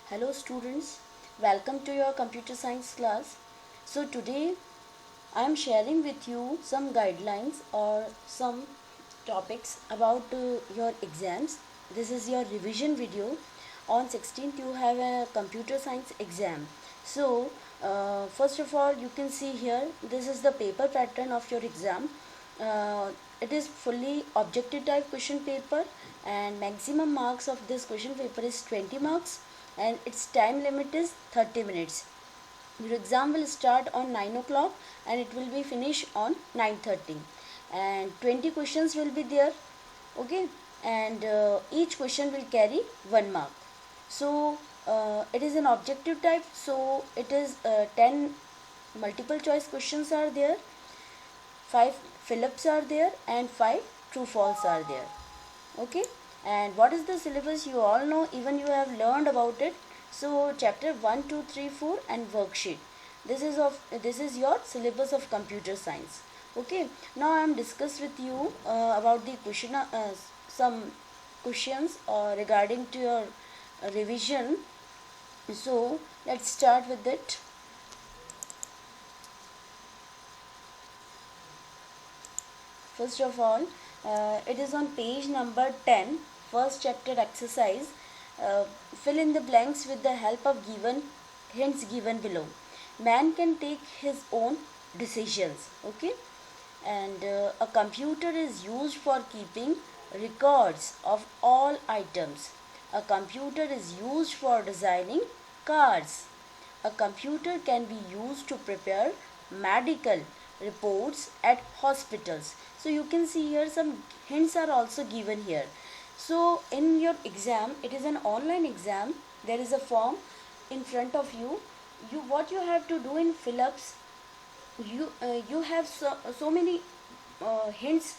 Hello students, welcome to your computer science class. So today I am sharing with you some guidelines or some topics about your exams. This is your revision video. On 16th you have a computer science exam. So first of all you can see here this is the paper pattern of your exam. It is fully objective type question paper and maximum marks of this question paper is 20 marks and its time limit is 30 minutes. Your exam will start on 9 o'clock and it will be finished on 9:30 and 20 questions will be there. Okay, and each question will carry 1 mark. So it is an objective type, so it is 10 multiple choice questions are there, 5 fill-ups are there and 5 true false are there. Okay, and what is the syllabus? You all know, even you have learned about it. So chapter 1 2 3 4 and worksheet, this is your syllabus of computer science. Okay, now I am discuss with you about the question, some questions regarding to your revision. So let's start with it. First of all, it is on page number 10, first chapter exercise. Fill in the blanks with the help of given hints given below. Man can take his own decisions. Okay, and a computer is used for keeping records of all items. A computer is used for designing cars. A computer can be used to prepare medical reports at hospitals. So you can see here some hints are also given here. So in your exam, it is an online exam. There is a form in front of you. What you have to do in fill-ups, you have so many hints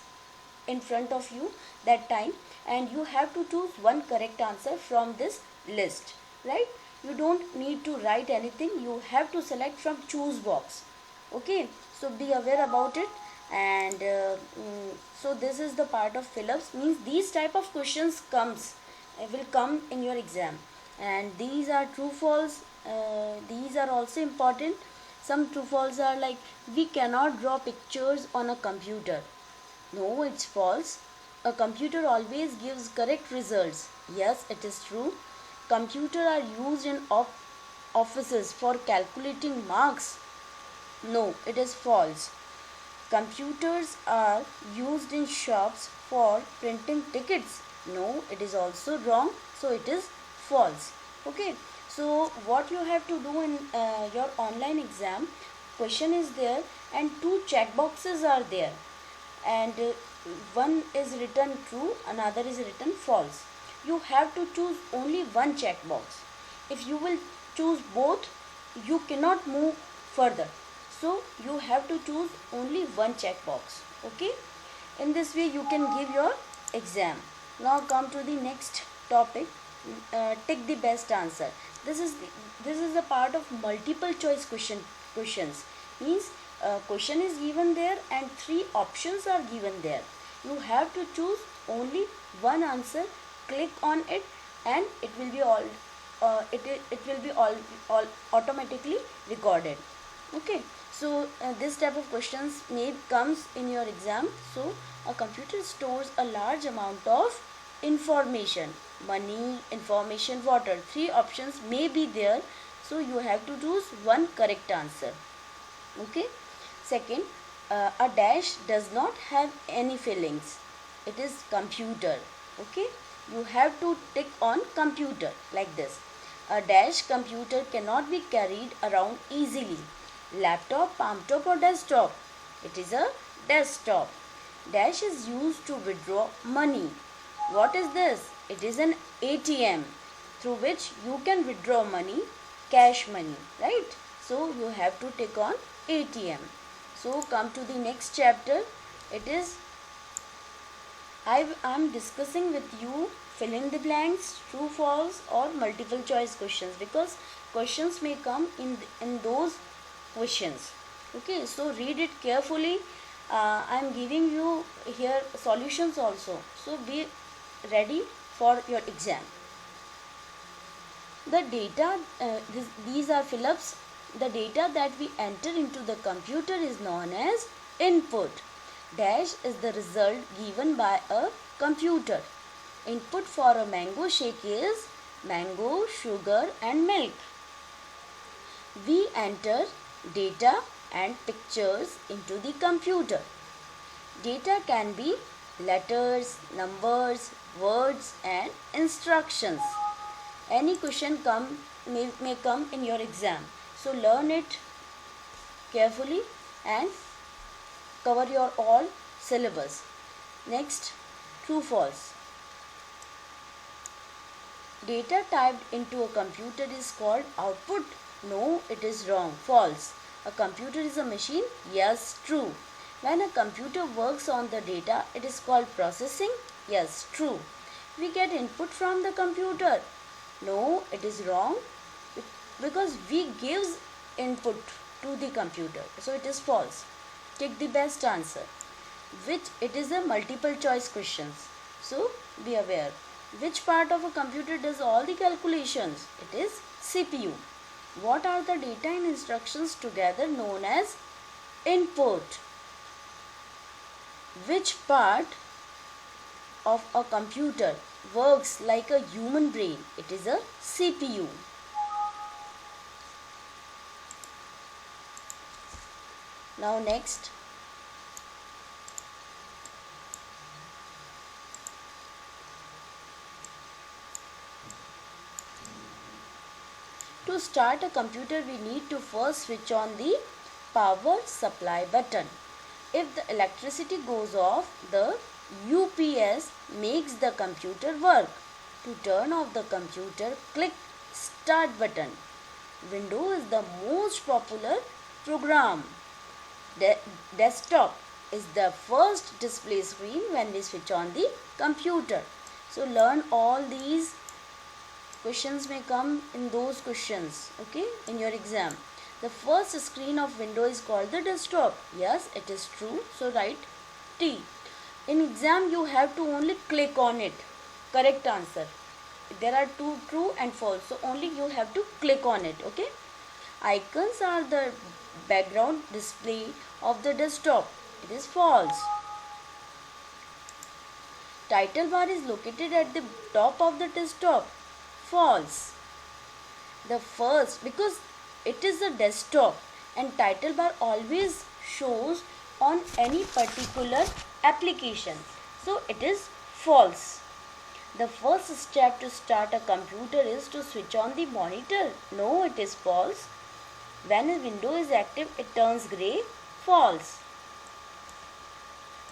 in front of you that time, and you have to choose one correct answer from this list, right? You don't need to write anything, you have to select from choose box. Okay, so be aware about it. And so this is the part of fill-ups, means these type of questions will come in your exam, and these are true false. These are also important. Some true false are like, we cannot draw pictures on a computer. No, it's false. A computer always gives correct results. Yes, it is true. Computers are used in offices for calculating marks. No, it is false. Computers are used in shops for printing tickets. No, it is also wrong. So it is false. Okay. So what you have to do in your online exam, question is there and two check boxes are there, and one is written true, another is written false. You have to choose only one check box. If you will choose both, you cannot move further. So you have to choose only one check box. Okay, in this way you can give your exam. Now come to the next topic. Take the best answer. This is the part of multiple choice questions. Means question is given there and three options are given there. You have to choose only one answer. Click on it and it will be it will be all automatically recorded. Okay, so this type of questions may comes in your exam. So a computer stores a large amount of information: money, information, water. Three options may be there, so you have to choose one correct answer. Okay, second, a dash does not have any fillings. It is computer. Okay, you have to tick on computer like this. A dash computer cannot be carried around easily. Laptop, palm top or desktop? It is a desktop. Dash is used to withdraw money. What is this? It is an ATM through which you can withdraw money, cash money, right? So you have to tick on ATM. So come to the next chapter. It is, I am discussing with you fill in the blanks, true, false or multiple choice questions, because questions may come in those questions. Okay, so read it carefully. I am giving you here solutions also. So be ready for your exam. The data, these are fill-ups. The data that we enter into the computer is known as input. Dash is the result given by a computer. Input for a mango shake is mango, sugar and milk. We enter data and pictures into the computer. Data can be letters, numbers, words and instructions. Any question may come in your exam. So learn it carefully and cover your all syllabus. Next, true false. Data typed into a computer is called output. No, it is wrong. False. A computer is a machine? Yes, true. When a computer works on the data, it is called processing? Yes, true. We get input from the computer. No, it is wrong because we gives input to the computer. So it is false. Take the best answer. Which it is a multiple choice questions. So be aware. Which part of a computer does all the calculations? It is CPU. What are the data and instructions together known as input? Which part of a computer works like a human brain? It is a CPU. Now next. To start a computer, we need to first switch on the power supply button. If the electricity goes off, the UPS makes the computer work. To turn off the computer, click Start button. Windows is the most popular program. Desktop is the first display screen when we switch on the computer. So learn all these. Questions may come in those questions, okay, in your exam. The first screen of Windows is called the desktop. Yes, it is true. So write T. In exam, you have to only click on it. Correct answer. There are two true and false. So only you have to click on it, okay. Icons are the background display of the desktop. It is false. Title bar is located at the top of the desktop. False. The first, because it is a desktop and title bar always shows on any particular application. So it is false. The first step to start a computer is to switch on the monitor. No, it is false. When a window is active, it turns grey. False.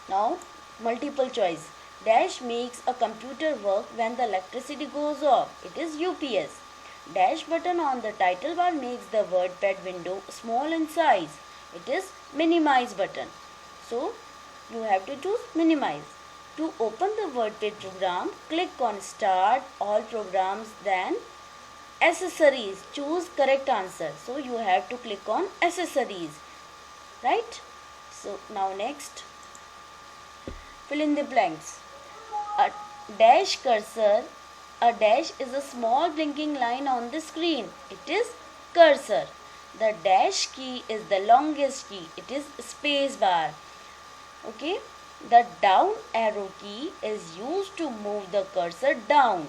Now, multiple choice. Dash makes a computer work when the electricity goes off. It is UPS. Dash button on the title bar makes the WordPad window small in size. It is minimize button. So, you have to choose minimize. To open the WordPad program, click on Start, All Programs, then Accessories. Choose correct answer. So, you have to click on Accessories. Right? So, now next. Fill in the blanks. A dash cursor. A dash is a small blinking line on the screen. It is cursor. The dash key is the longest key. It is space bar. Okay. The down arrow key is used to move the cursor down.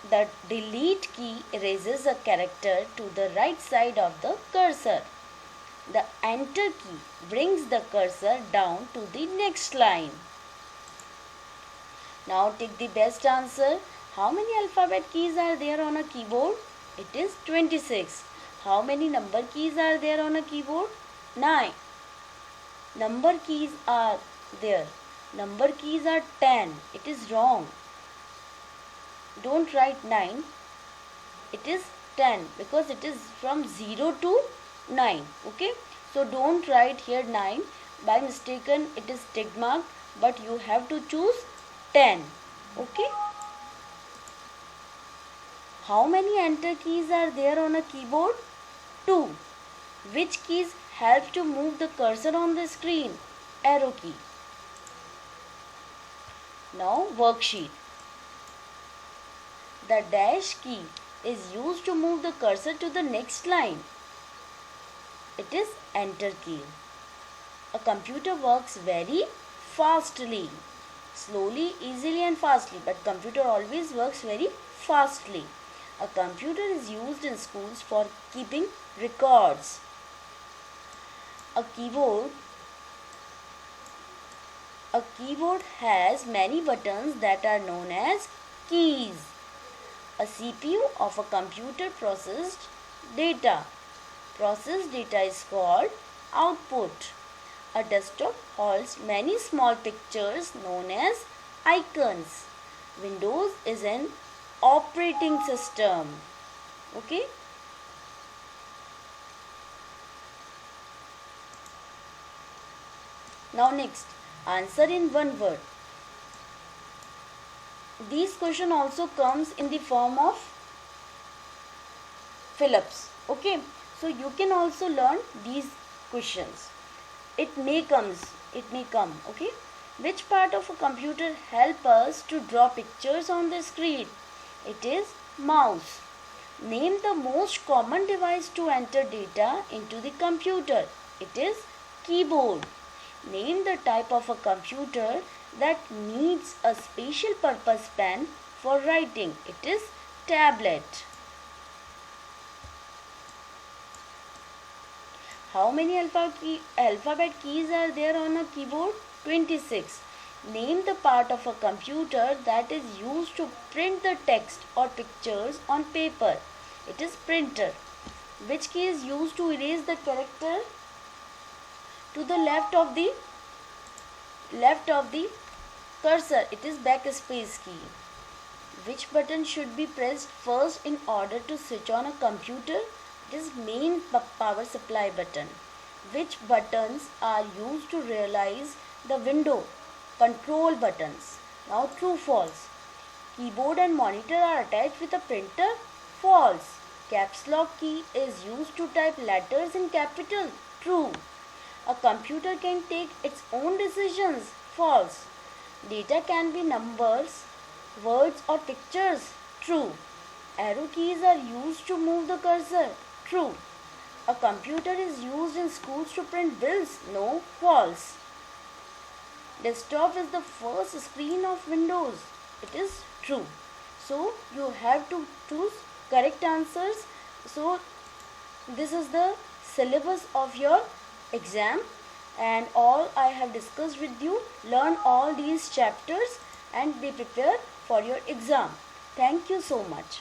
The delete key erases a character to the right side of the cursor. The enter key brings the cursor down to the next line. Now take the best answer. How many alphabet keys are there on a keyboard? It is 26. How many number keys are there on a keyboard? 9. Number keys are there. Number keys are 10. It is wrong. Don't write 9. It is 10 because it is from 0 to 9. Okay. So don't write here 9. By mistaken it is tick mark, but you have to choose 10. Okay. How many enter keys are there on a keyboard? 2. Which keys help to move the cursor on the screen? Arrow key. Now worksheet. The dash key is used to move the cursor to the next line. It is enter key. A computer works very fastly. Slowly, easily and fastly, but computer always works very fastly. A computer is used in schools for keeping records. A keyboard has many buttons that are known as keys. A CPU of a computer processed data. Processed data is called output. A desktop holds many small pictures known as icons. Windows is an operating system. Okay? Now next, answer in one word. This question also comes in the form of fill-ups. Okay? So you can also learn these questions. It may come. Okay? Which part of a computer help us to draw pictures on the screen? It is mouse. Name the most common device to enter data into the computer. It is keyboard. Name the type of a computer that needs a special purpose pen for writing. It is tablet. How many alphabet keys are there on a keyboard? 26. Name the part of a computer that is used to print the text or pictures on paper. It is printer. Which key is used to erase the character to the left of the cursor? It is backspace key. Which button should be pressed first in order to switch on a computer? It is main power supply button. Which buttons are used to realize the window? Control buttons. Now true false. Keyboard and monitor are attached with a printer? False. Caps lock key is used to type letters in capital? True. A computer can take its own decisions? False. Data can be numbers, words or pictures? True. Arrow keys are used to move the cursor? True. A computer is used in schools to print bills? No. False. Desktop is the first screen of Windows? It is true. So you have to choose correct answers. So this is the syllabus of your exam, and all I have discussed with you. Learn all these chapters and be prepared for your exam. Thank you so much.